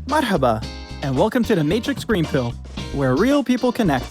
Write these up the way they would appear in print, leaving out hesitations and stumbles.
Marhaba, and welcome to the Matrix Green Pill, where real people connect.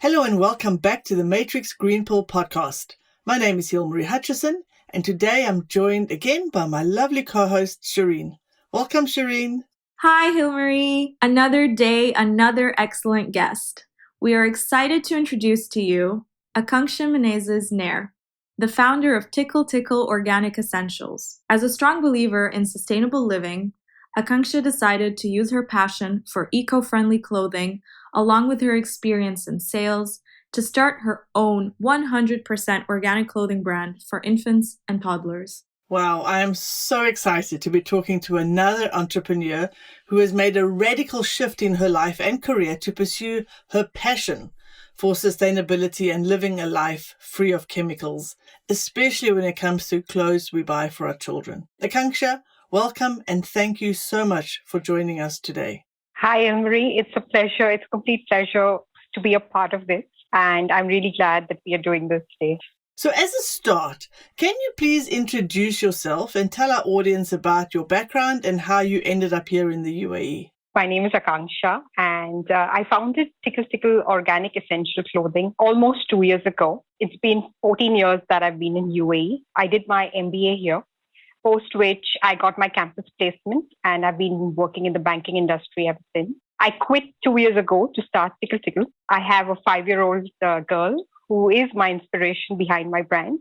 Hello and welcome back to the Matrix Green Pill podcast. My name is Hilmarie Hutchison, and today I'm joined again by my lovely co-host, Shireen. Welcome, Shireen. Hi, Hilmarie. Another day, another excellent guest. We are excited to introduce to you Akanksha Menezes Nair, the founder of Tickle Tickle Organic Essentials. As a strong believer in sustainable living, Akanksha decided to use her passion for eco-friendly clothing, along with her experience in sales, to start her own 100% organic clothing brand for infants and toddlers. Wow, I am so excited to be talking to another entrepreneur who has made a radical shift in her life and career to pursue her passion for sustainability and living a life free of chemicals, especially when it comes to clothes we buy for our children. Akanksha, welcome and thank you so much for joining us today. Hi, Anne-Marie. It's a pleasure. It's a complete pleasure to be a part of this. And I'm really glad that we are doing this today. So as a start, can you please introduce yourself and tell our audience about your background and how you ended up here in the UAE? My name is Akanksha, and I founded Tickle Tickle Organic Essential Clothing almost 2 years ago. It's been 14 years that I've been in UAE. I did my MBA here, post which I got my campus placement, and I've been working in the banking industry ever since. I quit 2 years ago to start Tickle Tickle. I have a 5-year-old girl who is my inspiration behind my brand.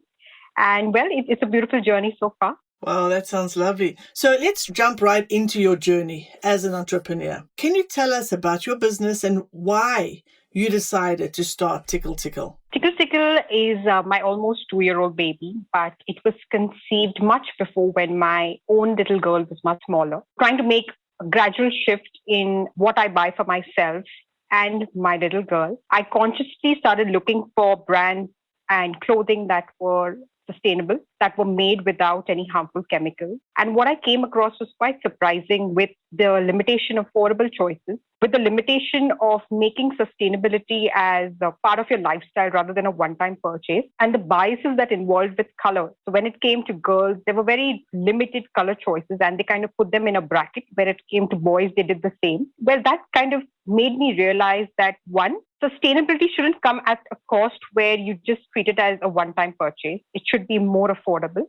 And well, it's a beautiful journey so far. Wow, that sounds lovely. So let's jump right into your journey as an entrepreneur. Can you tell us about your business and why you decided to start Tickle Tickle? Tickle Tickle is my almost 2-year-old baby, but it was conceived much before when my own little girl was much smaller. Trying to make a gradual shift in what I buy for myself and my little girl, I consciously started looking for brands and clothing that were sustainable, that were made without any harmful chemicals. And what I came across was quite surprising with the limitation of affordable choices, with the limitation of making sustainability as a part of your lifestyle rather than a one-time purchase, and the biases that involved with color. So when it came to girls, there were very limited color choices, and they kind of put them in a bracket. Where it came to boys, they did the same. Well, that kind of made me realize that one, sustainability shouldn't come at a cost where you just treat it as a one-time purchase. It should be more affordable.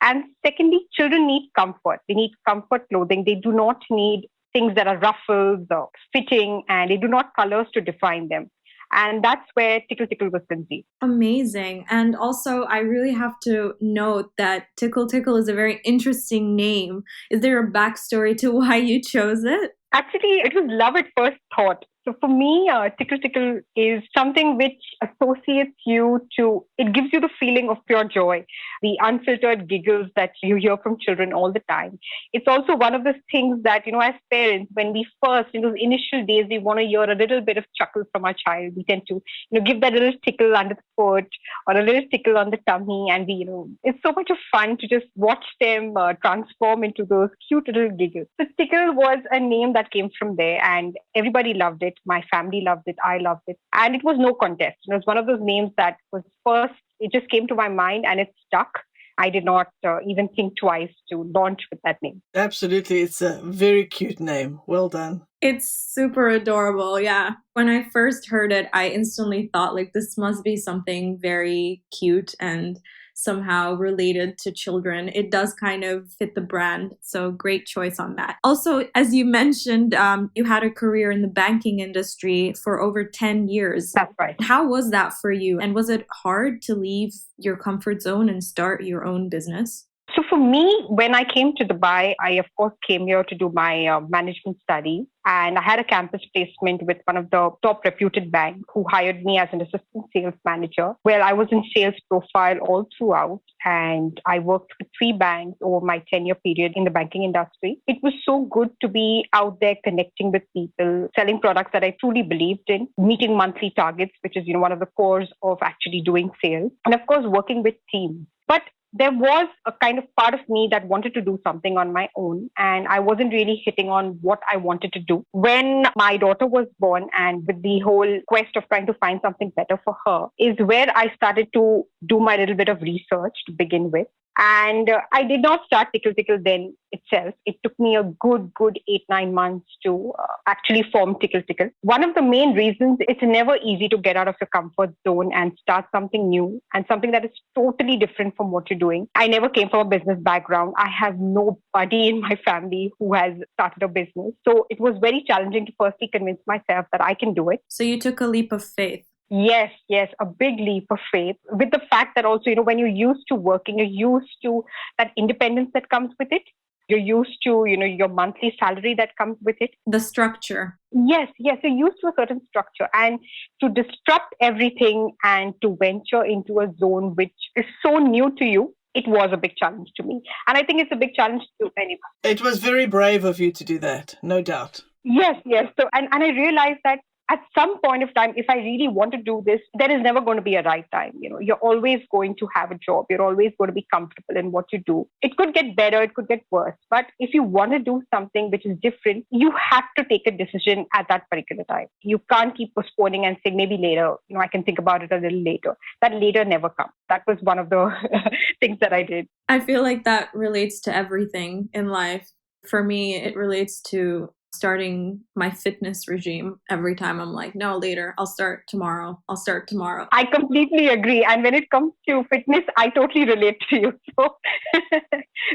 And secondly, children need comfort. They need comfort clothing. They do not need things that are ruffles or fitting, and they do not colors to define them. And that's where Tickle Tickle was conceived. Amazing. And also, I really have to note that Tickle Tickle is a very interesting name. Is there a backstory to why you chose it? Actually, it was love at first thought. So for me, Tickle Tickle is something which associates you to, it gives you the feeling of pure joy, the unfiltered giggles that you hear from children all the time. It's also one of those things that, as parents, when we first, in those initial days, we want to hear a little bit of chuckle from our child. We tend to, give that little tickle under the foot or a little tickle on the tummy. And it's so much of fun to just watch them transform into those cute little giggles. So Tickle was a name that came from there, and everybody loved it. My family loved it. I loved it. And it was no contest. It was one of those names that was first, it just came to my mind and it stuck. I did not even think twice to launch with that name. Absolutely. It's a very cute name. Well done. It's super adorable, yeah. When I first heard it, I instantly thought, this must be something very cute and somehow related to children. It does kind of fit the brand, so great choice on that. Also, as you mentioned, you had a career in the banking industry for over 10 years. That's right. How was that for you? And was it hard to leave your comfort zone and start your own business? So for me, when I came to Dubai, I of course came here to do my management studies, and I had a campus placement with one of the top reputed banks who hired me as an assistant sales manager. Well, I was in sales profile all throughout, and I worked with 3 banks over my tenure period in the banking industry. It was so good to be out there connecting with people, selling products that I truly believed in, meeting monthly targets, which is one of the cores of actually doing sales, and of course working with teams. But there was a kind of part of me that wanted to do something on my own, and I wasn't really hitting on what I wanted to do. When my daughter was born, and with the whole quest of trying to find something better for her, is where I started to do my little bit of research to begin with. And I did not start Tickle Tickle then itself. It took me a good 8-9 months to actually form Tickle Tickle. One of the main reasons, it's never easy to get out of your comfort zone and start something new and something that is totally different from what you're doing. I never came from a business background. I have nobody in my family who has started a business. So it was very challenging to firstly convince myself that I can do it. So you took a leap of faith. Yes, a big leap of faith with the fact that also, when you're used to working, you're used to that independence that comes with it. You're used to, your monthly salary that comes with it. The structure. Yes, you're used to a certain structure. And to disrupt everything and to venture into a zone which is so new to you, it was a big challenge to me. And I think it's a big challenge to anyone. It was very brave of you to do that, no doubt. Yes. So, and I realized that at some point of time, if I really want to do this, there is never going to be a right time. You're always going to have a job. You're always going to be comfortable in what you do. It could get better. It could get worse. But if you want to do something which is different, you have to take a decision at that particular time. You can't keep postponing and saying maybe later, I can think about it a little later. That later never comes. That was one of the things that I did. I feel like that relates to everything in life. For me, it relates to starting my fitness regime. Every time I'm like, no, later, I'll start tomorrow. I completely agree. And when it comes to fitness, I totally relate to you. So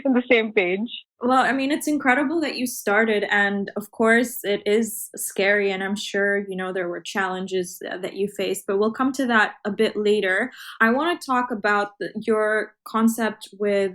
on the same page. Well, I mean, it's incredible that you started. And of course, it is scary. And I'm sure, there were challenges that you faced, but we'll come to that a bit later. I want to talk about your concept with,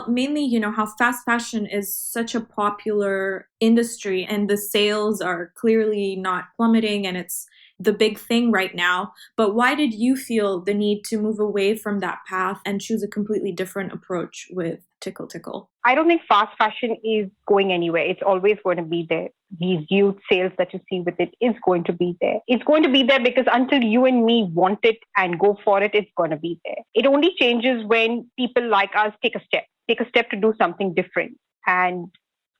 mainly, how fast fashion is such a popular industry and the sales are clearly not plummeting and it's the big thing right now. But why did you feel the need to move away from that path and choose a completely different approach with Tickle Tickle? I don't think fast fashion is going anywhere. It's always going to be there. These youth sales that you see with it is going to be there. It's going to be there because until you and me want it and go for it, it's going to be there. It only changes when people like us take a step to do something different. And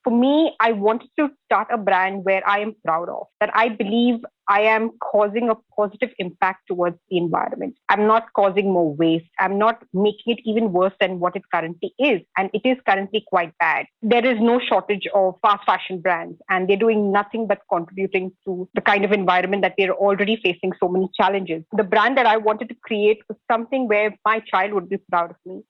for me, I wanted to start a brand where I am proud of, that I believe I am causing a positive impact towards the environment. I'm not causing more waste. I'm not making it even worse than what it currently is. And it is currently quite bad. There is no shortage of fast fashion brands, and they're doing nothing but contributing to the kind of environment that we're already facing so many challenges. The brand that I wanted to create was something where my child would be proud of me,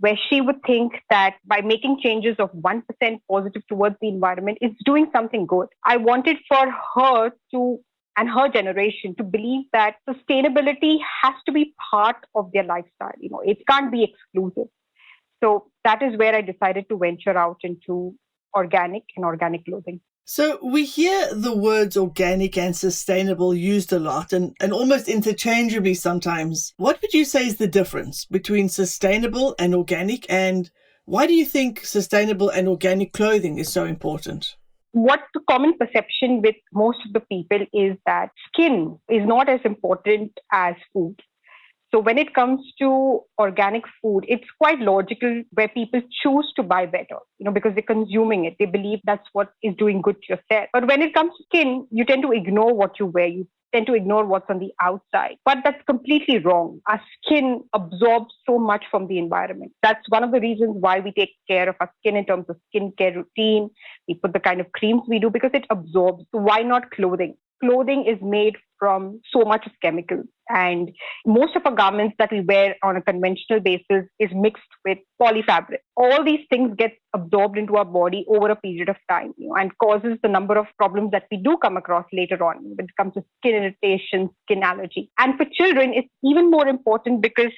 where she would think that by making changes of 1% positive towards the environment, it's doing something good. I wanted for her to, and her generation, to believe that sustainability has to be part of their lifestyle. It can't be exclusive. So that is where I decided to venture out into organic and organic clothing. So we hear the words organic and sustainable used a lot and almost interchangeably sometimes. What would you say is the difference between sustainable and organic, and why do you think sustainable and organic clothing is so important? What the common perception with most of the people is that skin is not as important as food. So when it comes to organic food, it's quite logical where people choose to buy better, because they're consuming it. They believe that's what is doing good to yourself. But when it comes to skin, you tend to ignore what you wear. You tend to ignore what's on the outside. But that's completely wrong. Our skin absorbs so much from the environment. That's one of the reasons why we take care of our skin in terms of skincare routine. We put the kind of creams we do because it absorbs. So why not clothing? Clothing is made from so much of chemicals, and most of our garments that we wear on a conventional basis is mixed with polyfabric. All these things get absorbed into our body over a period of time, and causes the number of problems that we do come across later on when it comes to skin irritation, skin allergy. And for children, it's even more important because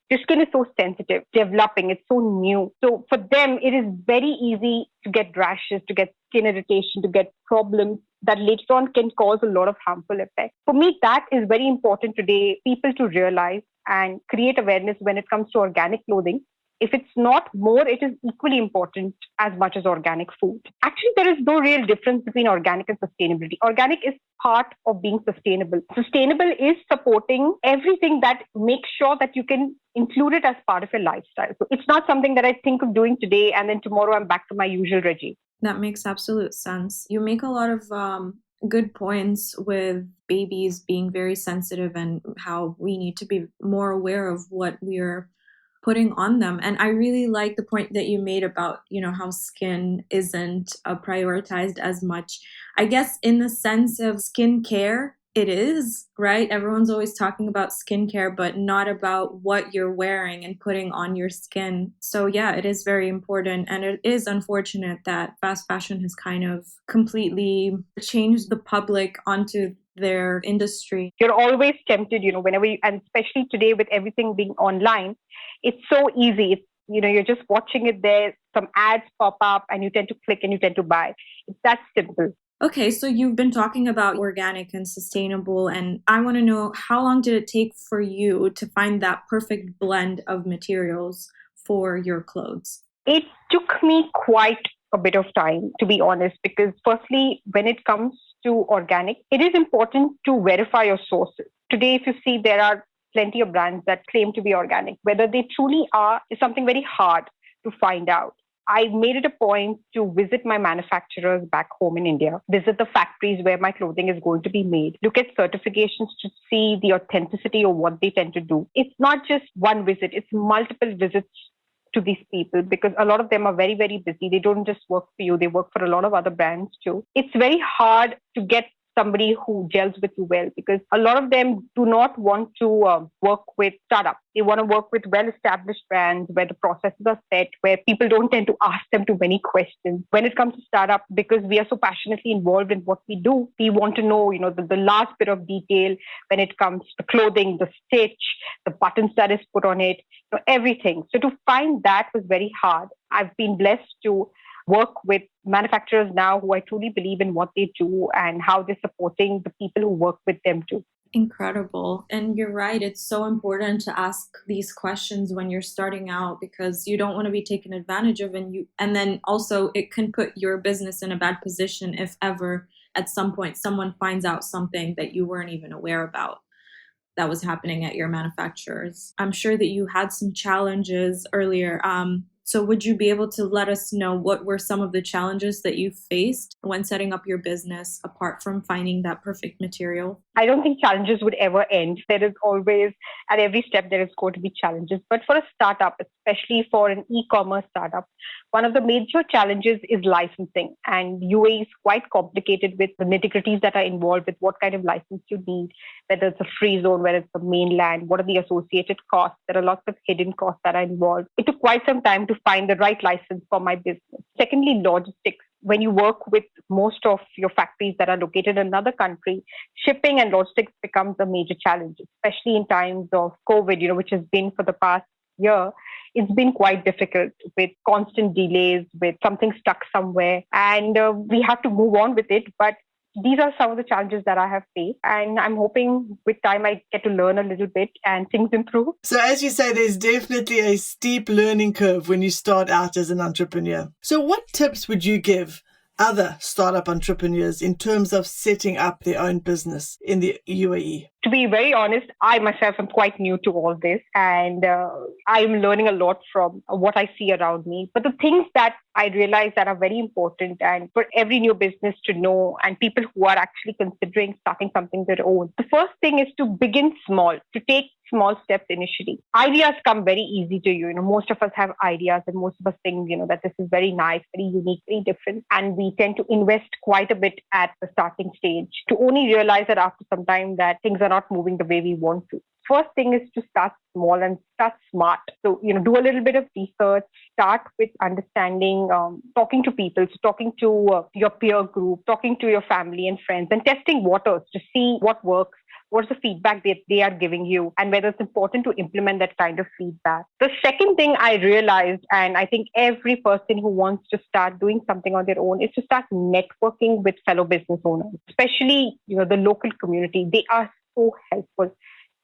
your skin is so sensitive, developing, it's so new. So for them, it is very easy to get rashes, to get skin irritation, to get problems that later on can cause a lot of harmful effects. For me, that is very important today, people to realize and create awareness when it comes to organic clothing. If it's not more, it is equally important as much as organic food. Actually, there is no real difference between organic and sustainability. Organic is part of being sustainable. Sustainable is supporting everything that makes sure that you can include it as part of your lifestyle. So it's not something that I think of doing today and then tomorrow I'm back to my usual regime. That makes absolute sense. You make a lot of good points with babies being very sensitive and how we need to be more aware of what we're putting on them. And I really like the point that you made about, how skin isn't prioritized as much. I guess in the sense of skincare, it is, right? Everyone's always talking about skincare, but not about what you're wearing and putting on your skin. So yeah, it is very important. And it is unfortunate that fast fashion has kind of completely changed the public onto their industry. You're always tempted, whenever and especially today with everything being online, it's so easy. It's, you're just watching it there, some ads pop up and you tend to click and you tend to buy. It's that simple. Okay, so you've been talking about organic and sustainable, and I want to know, how long did it take for you to find that perfect blend of materials for your clothes? It took me quite a bit of time, to be honest, because firstly, when it comes to organic, it is important to verify your sources. Today, if you see, there are plenty of brands that claim to be organic. Whether they truly are is something very hard to find out. I made it a point to visit my manufacturers back home in India, visit the factories where my clothing is going to be made, look at certifications to see the authenticity of what they tend to do. It's not just one visit, it's multiple visits to these people, because a lot of them are very, very busy. They don't just work for you, they work for a lot of other brands too. It's very hard to get somebody who gels with you well, because a lot of them do not want to work with startups. They want to work with well-established brands where the processes are set, where people don't tend to ask them too many questions. When it comes to startup, because we are so passionately involved in what we do, we want to know, the last bit of detail when it comes to clothing, the stitch, the buttons that is put on it, everything. So to find that was very hard. I've been blessed to work with manufacturers now who I truly believe in what they do and how they're supporting the people who work with them too. Incredible. And you're right, it's so important to ask these questions when you're starting out, because you don't want to be taken advantage of, and then also it can put your business in a bad position if ever at some point someone finds out something that you weren't even aware about that was happening at your manufacturers. I'm sure that you had some challenges earlier. So would you be able to let us know what were some of the challenges that you faced when setting up your business, apart from finding that perfect material? I don't think challenges would ever end. There is always, at every step, there is going to be challenges. But for a startup, especially for an e-commerce startup, one of the major challenges is licensing. And UAE is quite complicated with the nitty-gritties that are involved with what kind of license you need, whether it's a free zone, whether it's a mainland, what are the associated costs. There are lots of hidden costs that are involved. It took quite some time to find the right license for my business. Secondly, logistics. When you work with most of your factories that are located in another country, shipping and logistics becomes a major challenge, especially in times of COVID, which has been for the past year. It's been quite difficult with constant delays, with something stuck somewhere, and we have to move on with it. But these are some of the challenges that I have faced, and I'm hoping with time I get to learn a little bit and things improve. So as you say, there's definitely a steep learning curve when you start out as an entrepreneur. So what tips would you give other startup entrepreneurs in terms of setting up their own business in the UAE? To be very honest, I myself am quite new to all this, and I'm learning a lot from what I see around me. But the things that I realize that are very important and for every new business to know, and people who are actually considering starting something their own, the first thing is to begin small, to take small steps initially. Ideas come very easy to you. Most of us have ideas and most of us think, that this is very nice, very unique, very different. And we tend to invest quite a bit at the starting stage to only realize that after some time that things are not moving the way we want to. First thing is to start small and start smart. So, do a little bit of research, start with understanding, talking to people, so talking to your peer group, talking to your family and friends, and testing waters to see what works. What's the feedback that they are giving you, and whether it's important to implement that kind of feedback. The second thing I realized, and I think every person who wants to start doing something on their own, is to start networking with fellow business owners, especially, the local community. They are so helpful.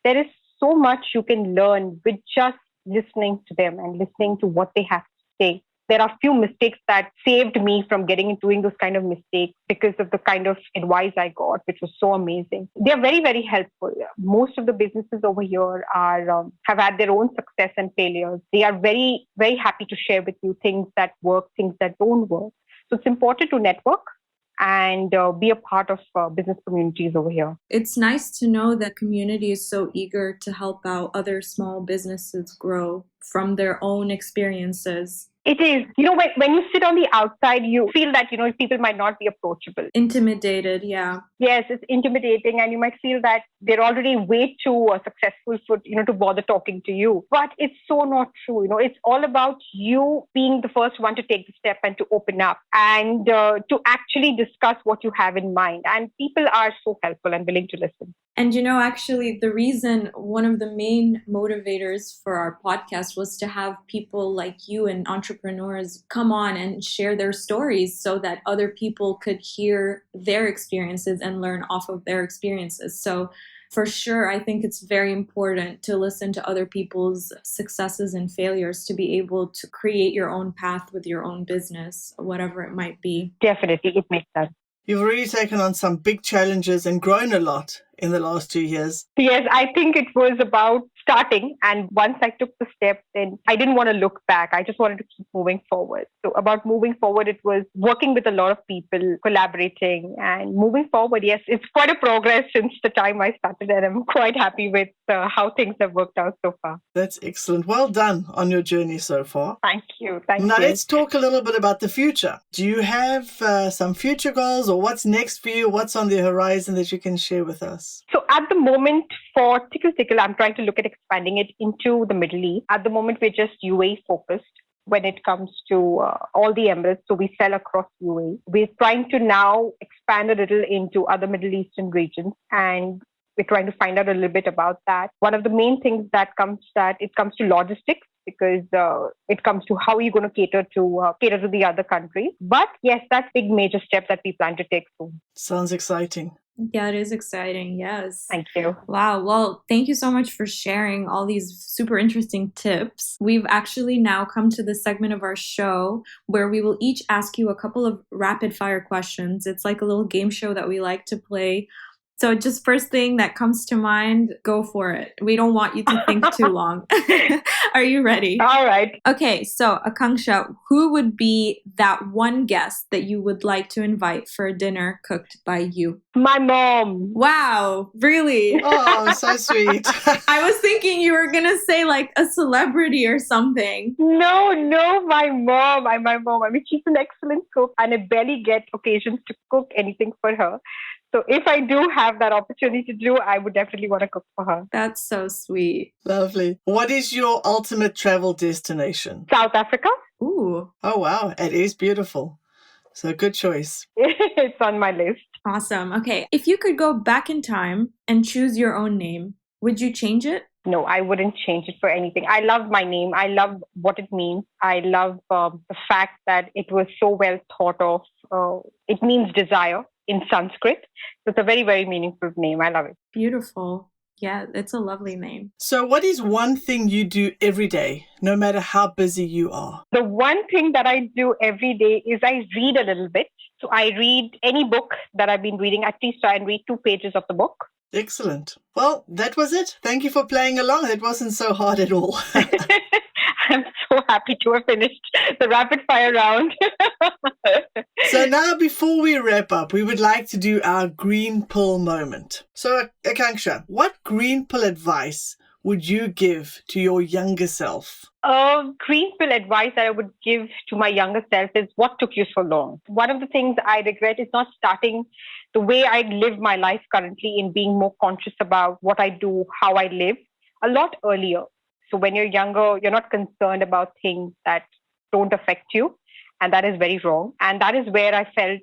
There is so much you can learn with just listening to them and listening to what they have to say. There are few mistakes that saved me from getting into doing those kind of mistakes because of the kind of advice I got, which was so amazing. They are very, very helpful. Most of the businesses over here have had their own success and failures. They are very, very happy to share with you things that work, things that don't work. So it's important to network, and be a part of business communities over here. It's nice to know that community is so eager to help out other small businesses grow from their own experiences. It is. When you sit on the outside, you feel that, people might not be approachable. Intimidated, yeah. Yes, it's intimidating, and you might feel that they're already way too successful for, to bother talking to you. But it's so not true. It's all about you being the first one to take the step and to open up and to actually discuss what you have in mind. And people are so helpful and willing to listen. And actually, the reason, one of the main motivators for our podcast was to have people like you and entrepreneurs come on and share their stories so that other people could hear their experiences and learn off of their experiences. So for sure, I think it's very important to listen to other people's successes and failures to be able to create your own path with your own business, whatever it might be. Definitely, it makes sense. You've really taken on some big challenges and grown a lot in the last 2 years. Yes, I think it was about starting. And once I took the step, then I didn't want to look back. I just wanted to keep moving forward. So about moving forward, it was working with a lot of people, collaborating and moving forward. Yes, it's quite a progress since the time I started, and I'm quite happy with how things have worked out so far. That's excellent. Well done on your journey so far. Thank you. Now let's talk a little bit about the future. Do you have some future goals, or what's next for you? What's on the horizon that you can share with us? So at the moment for Tickle Tickle, I'm trying to look at expanding it into the Middle East. At the moment, we're just UAE focused when it comes to all the Emirates. So we sell across UAE. We're trying to now expand a little into other Middle Eastern regions, and we're trying to find out a little bit about that. One of the main things that it comes to logistics, because it comes to how are you going to cater to the other countries. But yes, that's a big major step that we plan to take soon. Sounds exciting. Yeah, it is exciting. Yes. Thank you. Wow. Well, thank you so much for sharing all these super interesting tips. We've actually now come to the segment of our show where we will each ask you a couple of rapid fire questions. It's like a little game show that we like to play. So just first thing that comes to mind, go for it. We don't want you to think too long. Are you ready? All right. Okay, so Akanksha, who would be that one guest that you would like to invite for a dinner cooked by you? My mom. Wow, really? Oh, so sweet. I was thinking you were going to say like a celebrity or something. No, my mom. My mom. I mean, she's an excellent cook, and I barely get occasions to cook anything for her. So if I do have that opportunity to do, I would definitely want to cook for her. That's so sweet. Lovely. What is your ultimate travel destination? South Africa. Ooh. Oh, wow. It is beautiful. So good choice. It's on my list. Awesome. Okay. If you could go back in time and choose your own name, would you change it? No, I wouldn't change it for anything. I love my name. I love what it means. I love the fact that it was so well thought of. It means desire in Sanskrit. So it's a very, very meaningful name. I love it. Beautiful. Yeah, it's a lovely name. So what is one thing you do every day, no matter how busy you are? The one thing that I do every day is I read a little bit. So I read any book that I've been reading. At least try and read 2 pages of the book. Excellent. Well, that was it. Thank you for playing along. It wasn't so hard at all. I'm so happy to have finished the rapid fire round. So now, before we wrap up, we would like to do our green pill moment. So, Akanksha, what green pill advice would you give to your younger self? Green pill advice that I would give to my younger self is what took you so long. One of the things I regret is not starting the way I live my life currently, in being more conscious about what I do, how I live, a lot earlier. So when you're younger, you're not concerned about things that don't affect you. And that is very wrong. And that is where I felt,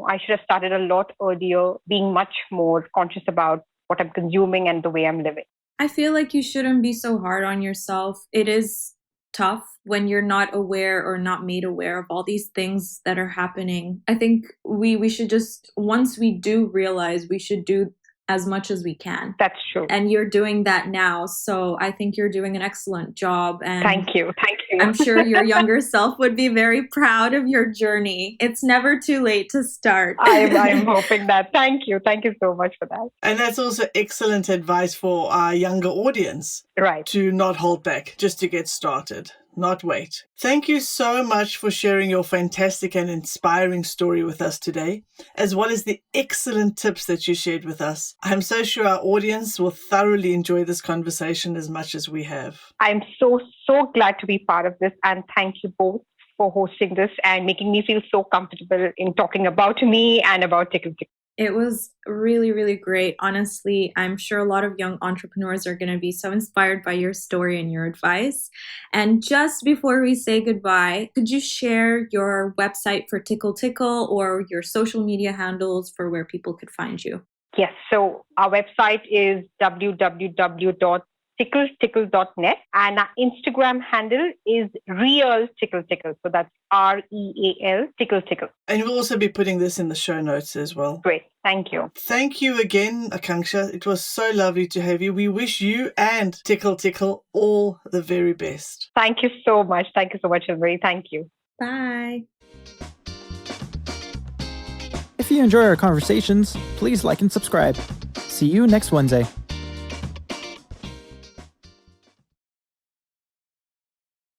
I should have started a lot earlier, being much more conscious about what I'm consuming and the way I'm living. I feel like you shouldn't be so hard on yourself. It is tough when you're not aware or not made aware of all these things that are happening. I think we should just, once we do realize, we should do as much as we can. That's true. And you're doing that now. So I think you're doing an excellent job. And Thank you. I'm sure your younger self would be very proud of your journey. It's never too late to start. I'm hoping that. Thank you. Thank you so much for that. And that's also excellent advice for our younger audience. Right. To not hold back, just to get started. not wait. Thank you so much for sharing your fantastic and inspiring story with us today, as well as the excellent tips that you shared with us. I'm so sure our audience will thoroughly enjoy this conversation as much as we have. I'm so glad to be part of this, and thank you both for hosting this and making me feel so comfortable in talking about me and about Tickle Tickle. It was really, really great. Honestly, I'm sure a lot of young entrepreneurs are going to be so inspired by your story and your advice. And just before we say goodbye, could you share your website for Tickle Tickle or your social media handles for where people could find you? Yes, so our website is www.tickle-tickle.net, and our Instagram handle is Real Tickle Tickle. So that's REAL Tickle Tickle. And we'll also be putting this in the show notes as well. Great. Thank you. Thank you again, Akanksha. It was so lovely to have you. We wish you and Tickle Tickle all the very best. Thank you so much. Thank you so much, Hilary. Thank you. Bye. If you enjoy our conversations, please like and subscribe. See you next Wednesday.